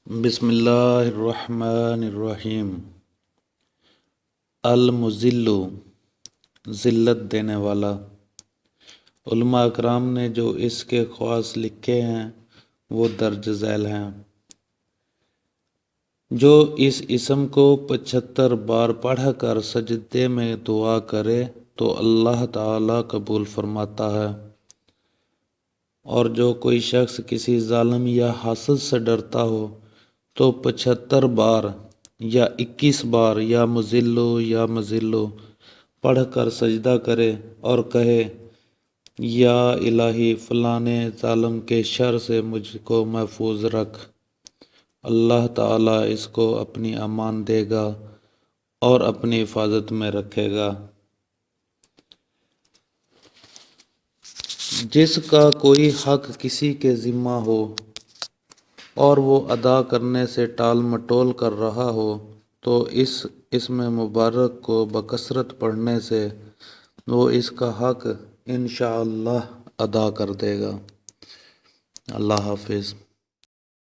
بسم اللہ الرحمن الرحیم۔ المذل، ذلت دینے والا۔ علماء اکرام نے جو اس کے خواص لکھے ہیں وہ درج ذیل ہیں۔ جو اس اسم کو 75 بار پڑھ کر سجدے میں دعا کرے تو اللہ تعالی قبول فرماتا ہے، اور جو کوئی شخص کسی ظالم یا حاسد سے ڈرتا ہو تو 75 بار یا 21 بار یا مذلو پڑھ کر سجدہ کرے اور کہے یا الہی فلانے ظالم کے شر سے مجھ کو محفوظ رکھ، اللہ تعالیٰ اس کو اپنی امان دے گا اور اپنی حفاظت میں رکھے گا۔ جس کا کوئی حق کسی کے ذمہ ہو اور وہ ادا کرنے سے ٹال مٹول کر رہا ہو تو اس اسم مبارک کو بکثرت پڑھنے سے وہ اس کا حق انشاءاللہ ادا کر دے گا۔ اللہ حافظ۔